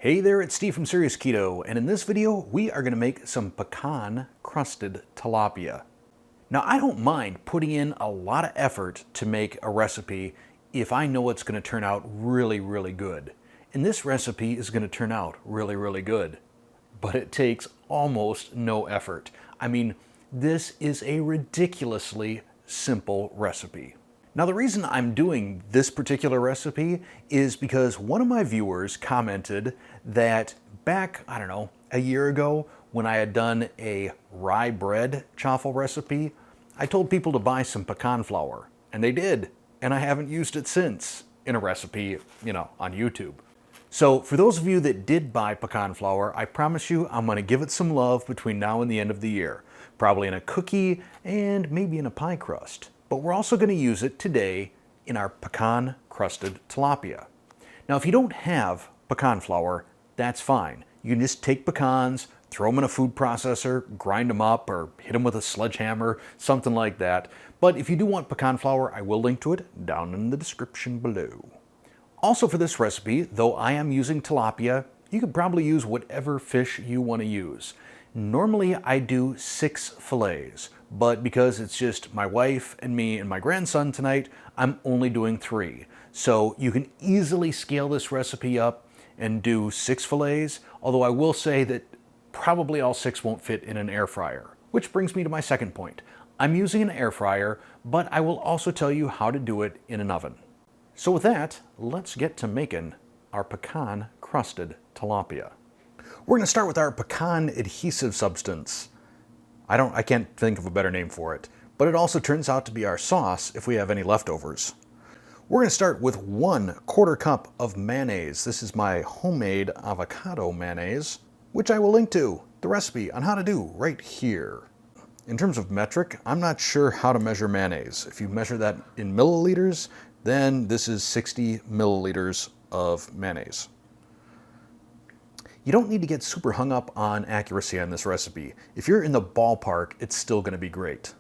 Hey there, it's Steve from Serious Keto, and in this video we are going to make some pecan crusted tilapia. Now I don't mind putting in a lot of effort to make a recipe if I know it's going to turn out really good. And this recipe is going to turn out really good. But it takes almost no effort. I mean, this is a ridiculously simple recipe. Now the reason I'm doing this particular recipe is because one of my viewers commented that back, I don't know, a year ago when I had done a rye bread chaffle recipe, I told people to buy some pecan flour, and they did, and I haven't used it since in a recipe, on YouTube. So for those of you that did buy pecan flour, I promise you I'm going to give it some love between now and the end of the year, probably in a cookie and maybe in a pie crust. But we're also going to use it today in our pecan crusted tilapia. Now if you don't have pecan flour, that's fine. You can just take pecans, throw them in a food processor, grind them up, or hit them with a sledgehammer, something like that. But if you do want pecan flour, I will link to it down in the description below. Also for this recipe, though I am using tilapia, you could probably use whatever fish you want to use. Normally I do 6 fillets, but because it's just my wife and me and my grandson tonight, I'm only doing 3. So you can easily scale this recipe up and do 6 fillets, although I will say that probably all 6 won't fit in an air fryer. Which brings me to my second point. I'm using an air fryer, but I will also tell you how to do it in an oven. So with that, let's get to making our pecan crusted tilapia. We're going to start with our pecan adhesive substance. I can't think of a better name for it, but it also turns out to be our sauce if we have any leftovers. We're going to start with 1/4 cup of mayonnaise. This is my homemade avocado mayonnaise, which I will link to the recipe on how to do right here. In terms of metric, I'm not sure how to measure mayonnaise. If you measure that in milliliters, then this is 60 milliliters of mayonnaise. You don't need to get super hung up on accuracy on this recipe. If you're in the ballpark, it's still going to be great.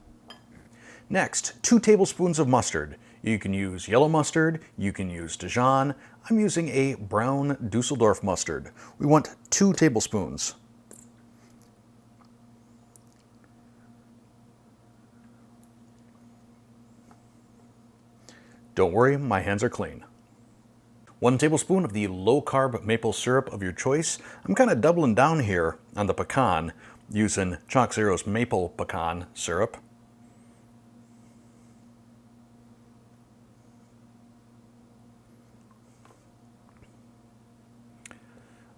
Next, 2 tablespoons of mustard. You can use yellow mustard, you can use Dijon. I'm using a brown Dusseldorf mustard. We want 2 tablespoons. Don't worry, my hands are clean. 1 tablespoon of the low-carb maple syrup of your choice. I'm kind of doubling down here on the pecan, using Chalk Zero's maple pecan syrup.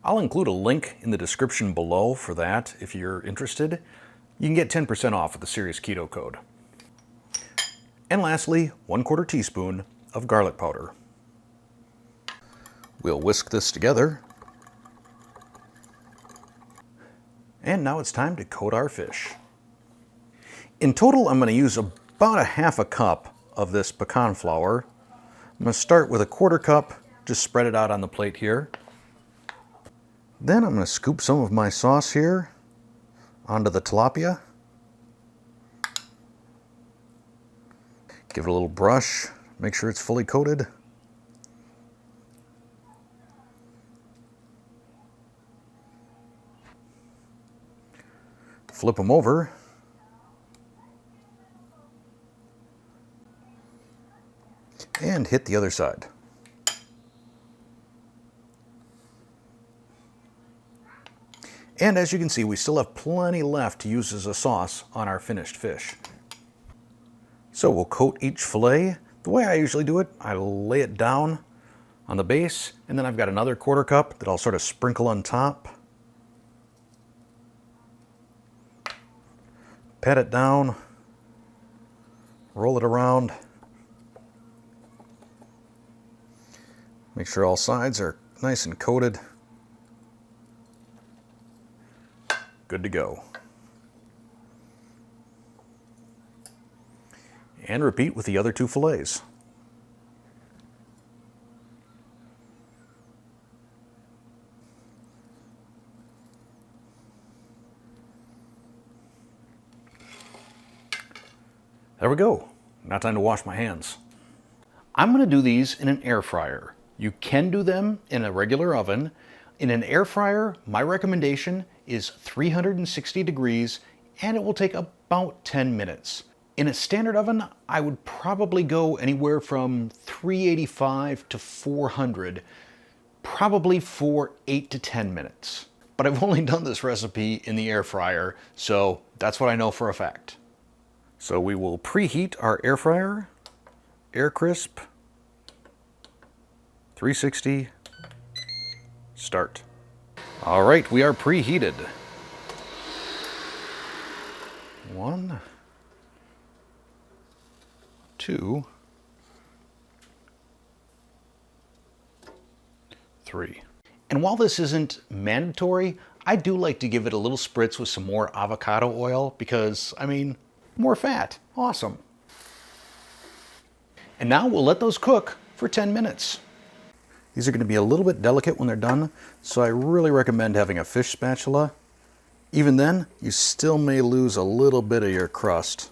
I'll include a link in the description below for that if you're interested. You can get 10% off with the Serious Keto code. And lastly, 1/4 teaspoon of garlic powder. We'll whisk this together. And now it's time to coat our fish. In total, I'm going to use about 1/2 cup of this pecan flour. I'm going to start with 1/4 cup, just spread it out on the plate here. Then I'm going to scoop some of my sauce here onto the tilapia. Give it a little brush, make sure it's fully coated. Flip them over. And hit the other side. And as you can see, we still have plenty left to use as a sauce on our finished fish. So we'll coat each fillet. The way I usually do it, I lay it down on the base, and then I've got another 1/4 cup that I'll sort of sprinkle on top. Pat it down, roll it around. Make sure all sides are nice and coated. Good to go. And repeat with the other 2 fillets. There we go. Now time to wash my hands. I'm going to do these in an air fryer. You can do them in a regular oven. In an air fryer, my recommendation is 360 degrees and it will take about 10 minutes. In a standard oven, I would probably go anywhere from 385 to 400, probably for 8 to 10 minutes. But I've only done this recipe in the air fryer, so that's what I know for a fact. So we will preheat our air fryer, air crisp, 360, start. All right, we are preheated. 1, 2, 3. And while this isn't mandatory, I do like to give it a little spritz with some more avocado oil because, I mean, more fat. Awesome. And now we'll let those cook for 10 minutes. These are going to be a little bit delicate when they're done, so I really recommend having a fish spatula. Even then, you still may lose a little bit of your crust.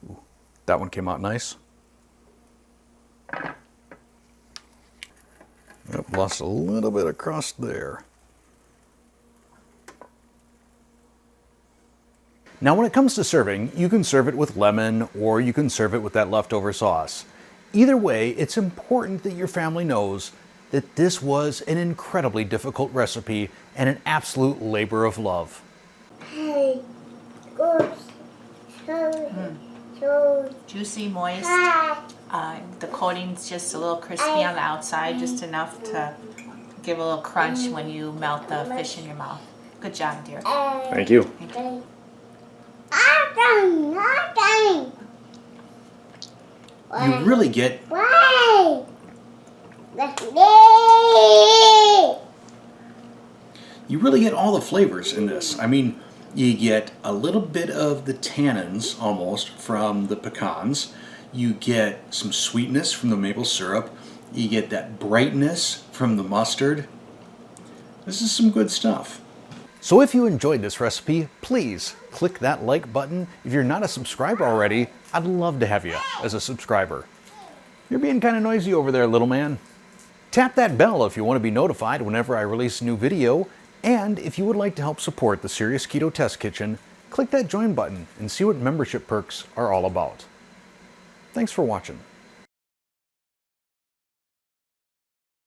Ooh, that one came out nice. Yep, lost a little bit of crust there. Now when it comes to serving, you can serve it with lemon or you can serve it with that leftover sauce. Either way, it's important that your family knows that this was an incredibly difficult recipe and an absolute labor of love. Hey, Juicy, moist. The coating's just a little crispy on the outside, just enough to give a little crunch when you melt the fish in your mouth. Good job, dear. Thank you. You really get all the flavors in this. I mean, you get a little bit of the tannins almost from the pecans. You get some sweetness from the maple syrup. You get that brightness from the mustard. This is some good stuff. So if you enjoyed this recipe, please click that like button. If you're not a subscriber already, I'd love to have you as a subscriber. You're being kind of noisy over there, little man. Tap that bell if you want to be notified whenever I release a new video. And if you would like to help support the Serious Keto Test Kitchen, click that join button and see what membership perks are all about. Thanks for watching.